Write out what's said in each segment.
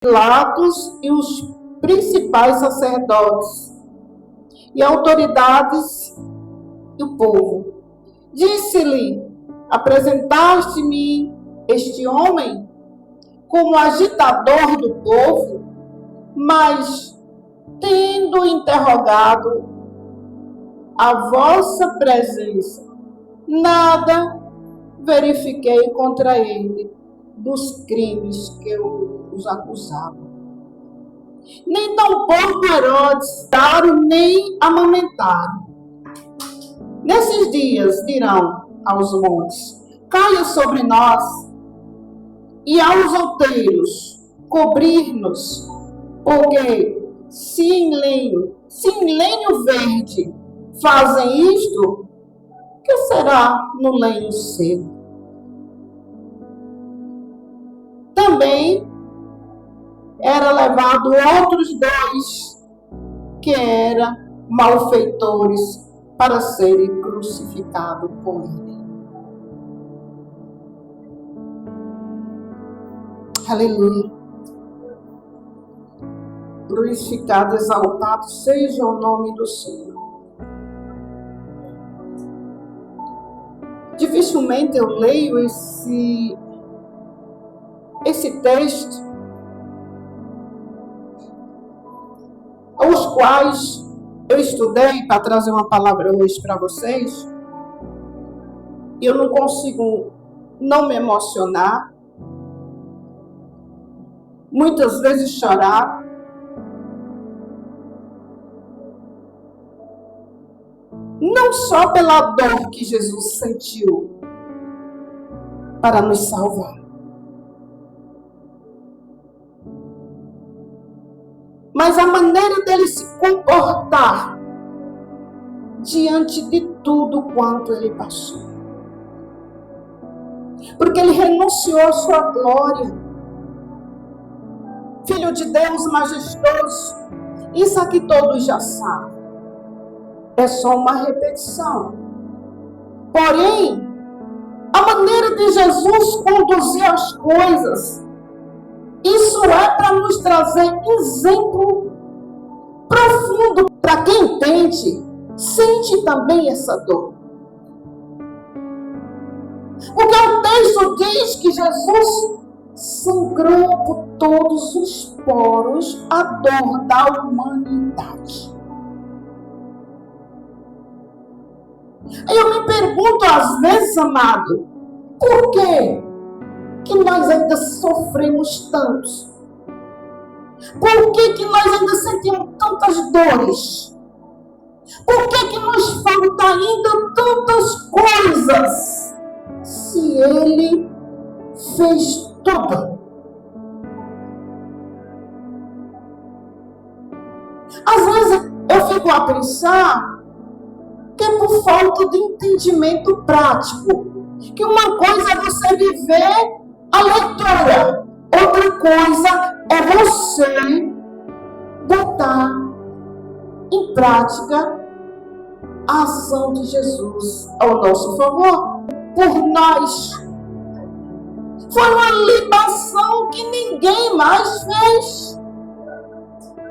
Pilatos e os principais sacerdotes e autoridades do povo. Disse-lhe: apresentaste-me este homem como agitador do povo, mas, tendo interrogado a vossa presença, nada verifiquei contra ele dos crimes que eu os acusava. Nem tampouco Herodes daram nem amamentaram. Nesses dias dirão aos montes: caia sobre nós, e aos outeiros cobrir-nos, porque se em lenho verde fazem isto, que será no lenho seco? Também era levado outros dois, que eram malfeitores, para serem crucificados com ele. Aleluia. Glorificado, exaltado seja o nome do Senhor. Dificilmente eu leio esse texto, os quais eu estudei para trazer uma palavra hoje para vocês, e eu não consigo não me emocionar, muitas vezes chorar, não só pela dor que Jesus sentiu para nos salvar, mas a maneira dele se comportar diante de tudo quanto ele passou. Porque ele renunciou à sua glória. Filho de Deus majestoso, isso aqui todos já sabem. É só uma repetição. Porém, a maneira de Jesus conduzir as coisas, isso é para nos trazer exemplo profundo para quem entende, sente também essa dor. Porque o texto diz que Jesus sangrou por todos os poros a dor da humanidade. Aí eu me pergunto às vezes, amado, por quê que nós ainda sofremos tantos? Por que nós ainda sentimos tantas dores? Por que nos falta ainda tantas coisas? Se ele fez tudo. Às vezes eu fico a pensar que é por falta de entendimento prático. Que uma coisa é você viver a leitura, outra coisa é você botar em prática a ação de Jesus ao nosso favor, por nós. Foi uma libação que ninguém mais fez.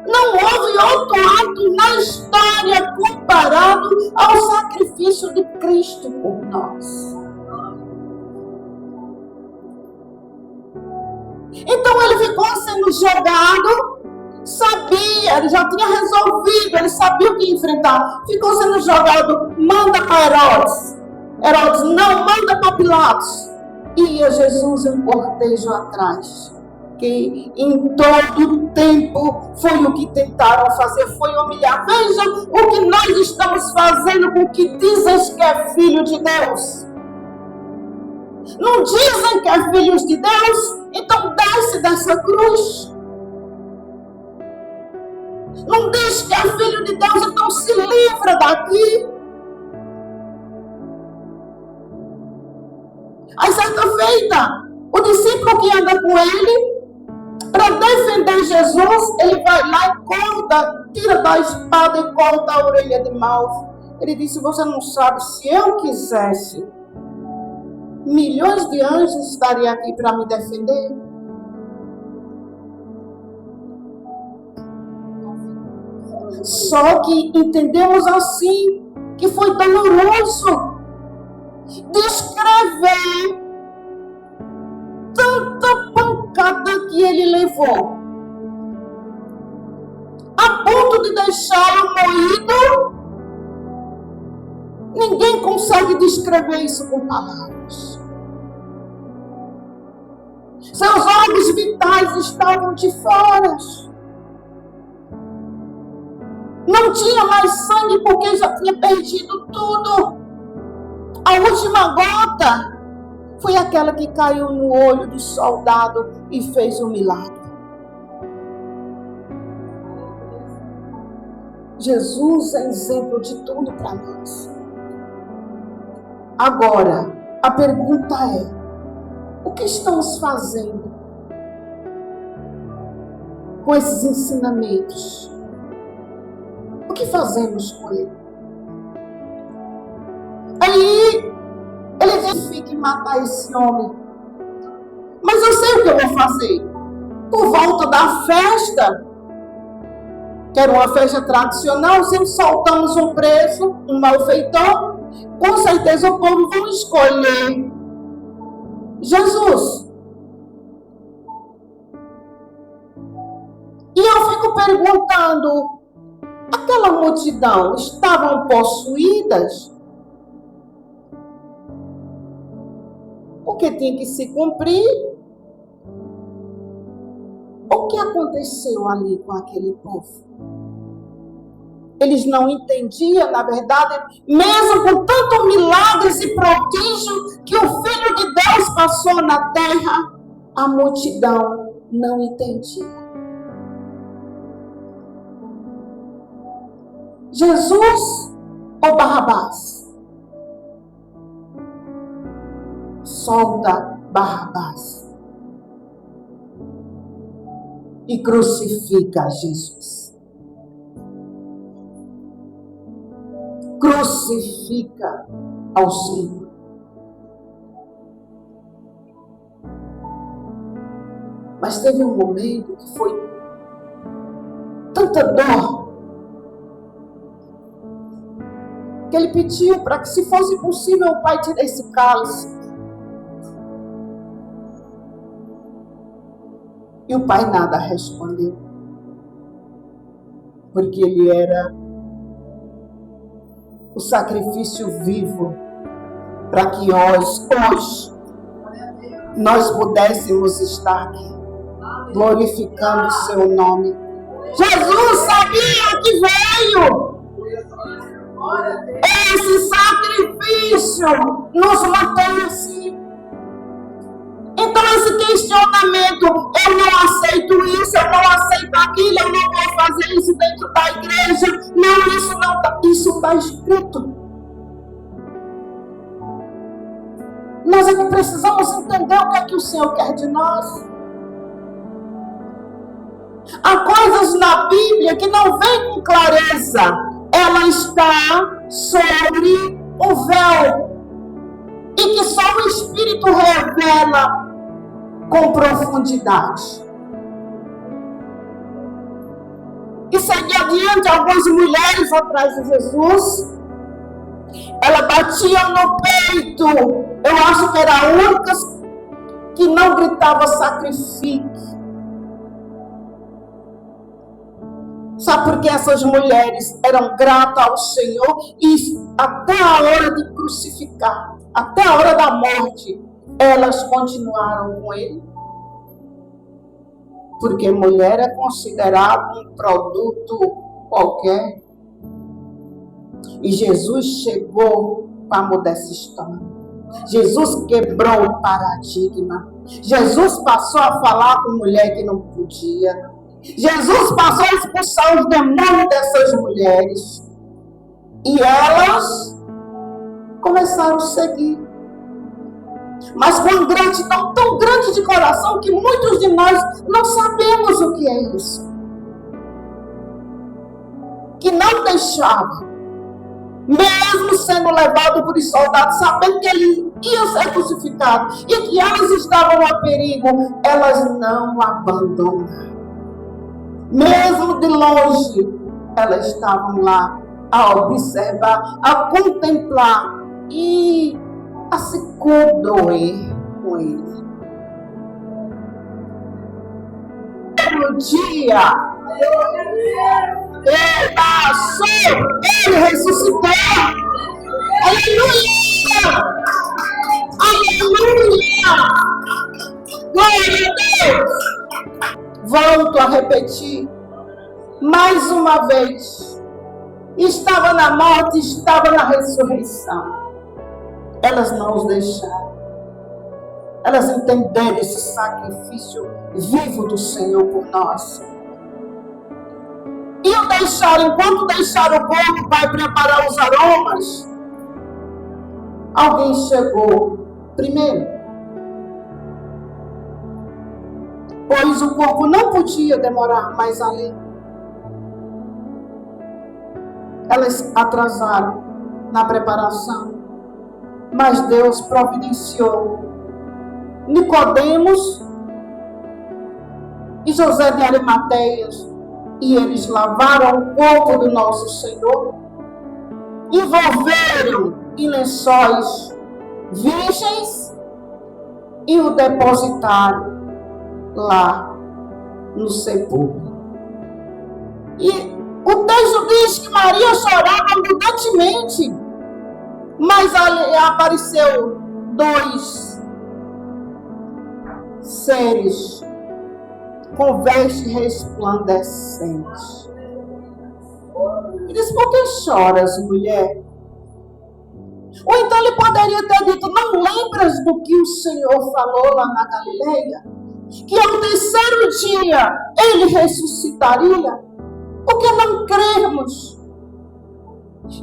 Não houve outro ato na história comparado ao sacrifício de Cristo por nós. Então ele ficou sendo jogado, sabia, ele já tinha resolvido, ele sabia o que enfrentar. Ficou sendo jogado, manda para Herodes. Herodes, não, manda para Pilatos. E ia Jesus em cortejo atrás. Que em todo tempo foi o que tentaram fazer, foi humilhar. Veja o que nós estamos fazendo com o que dizem que é filho de Deus. Não dizem que é filhos de Deus? Então desce dessa cruz. Não diz que é filho de Deus, então se livra daqui. Aí certa feita, o discípulo que anda com ele, para defender Jesus, ele vai lá e corta, tira da espada e corta a orelha de Malvo. Ele disse: você não sabe, se eu quisesse, milhões de anjos estariam aqui para me defender. Só que entendemos assim que foi doloroso descrever tanta pancada que ele levou, a ponto de deixá-lo moído. Ninguém consegue descrever isso com palavras. Seus órgãos vitais estavam de fora. Não tinha mais sangue porque já tinha perdido tudo. A última gota foi aquela que caiu no olho do soldado e fez um milagre. Jesus é exemplo de tudo para nós. Agora, a pergunta é: o que estamos fazendo com esses ensinamentos? O que fazemos com ele? Aí, ele diz: fique matar esse homem. Mas eu sei o que eu vou fazer. Por volta da festa, que era uma festa tradicional, sempre soltamos um preso, um malfeitor. Com certeza o povo vai escolher Jesus. E eu fico perguntando: aquela multidão estavam possuídas? Porque tinha que se cumprir. O que aconteceu ali com aquele povo? Eles não entendiam, na verdade, mesmo com tantos milagres e prodígios que o Filho de Deus passou na terra, a multidão não entendia. Jesus ou Barrabás? Solta Barrabás e crucifica Jesus. Crucifica ao Senhor. Mas teve um momento que foi tanta dor que ele pediu para que, se fosse possível, o Pai tire esse cálice. E o Pai nada respondeu, porque ele era o sacrifício vivo para que hoje nós pudéssemos estar aqui glorificando o seu nome. Jesus sabia que veio. Esse sacrifício nos mantém assim. Então esse questionamento: eu não aceito isso, eu não aceito aquilo, eu não vou fazer isso dentro da igreja. Não, isso não está. Isso está escrito. Nós é que precisamos entender o que é que o Senhor quer de nós. Há coisas na Bíblia que não vêm com clareza. Ela está sobre o véu. E que só o Espírito revela com profundidade. E segue adiante algumas mulheres atrás de Jesus. Ela batia no peito. Eu acho que era a única que não gritava sacrifício. Sabe por que essas mulheres eram gratas ao Senhor e até a hora de crucificar, até a hora da morte, elas continuaram com ele? Porque mulher é considerada um produto qualquer. E Jesus chegou para mudar essa história. Jesus quebrou o paradigma. Jesus passou a falar com mulher que não podia. Jesus passou a expulsar os demônios dessas mulheres. E elas começaram a seguir. Mas com uma gratidão tão grande de coração que muitos de nós não sabemos o que é isso. Que não deixava, mesmo sendo levado por soldados, sabendo que ele ia ser crucificado e que elas estavam a perigo, elas não abandonaram. Mesmo de longe, elas estavam lá a observar, a contemplar e a se condoer com ele. No dia, ele passou, ele ressuscitou. Aleluia! Aleluia! Glória a Deus! Volto a repetir mais uma vez. Estava na morte, estava na ressurreição. Elas não os deixaram. Elas entenderam esse sacrifício vivo do Senhor por nós. E o deixaram, enquanto deixaram o corpo para preparar os aromas, alguém chegou primeiro. Pois o corpo não podia demorar mais ali. Elas atrasaram na preparação, mas Deus providenciou. Nicodemos e José de Arimateias, e eles lavaram o corpo do nosso Senhor, envolveram em lençóis virgens e o depositaram lá no sepulcro. E o texto diz que Maria chorava abundantemente, mas ali apareceu dois seres com veste resplandecente. Ele disse: por que choras, mulher? Ou então ele poderia ter dito: não lembras do que o Senhor falou lá na Galileia? Que ao terceiro dia ele ressuscitaria? Por que não crermos?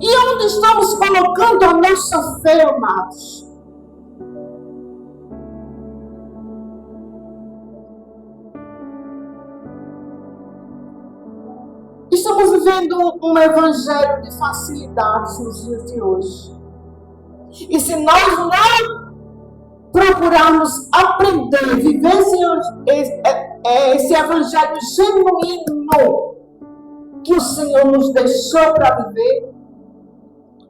E onde estamos colocando a nossa fé, amados? Estamos vivendo um evangelho de facilidades nos dias de hoje. E se nós não procurarmos aprender, viver esse evangelho genuíno que o Senhor nos deixou para viver,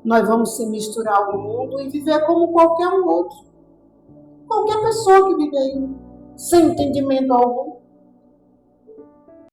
nós vamos se misturar ao mundo e viver como qualquer um outro. Qualquer pessoa que vive aí, sem entendimento algum.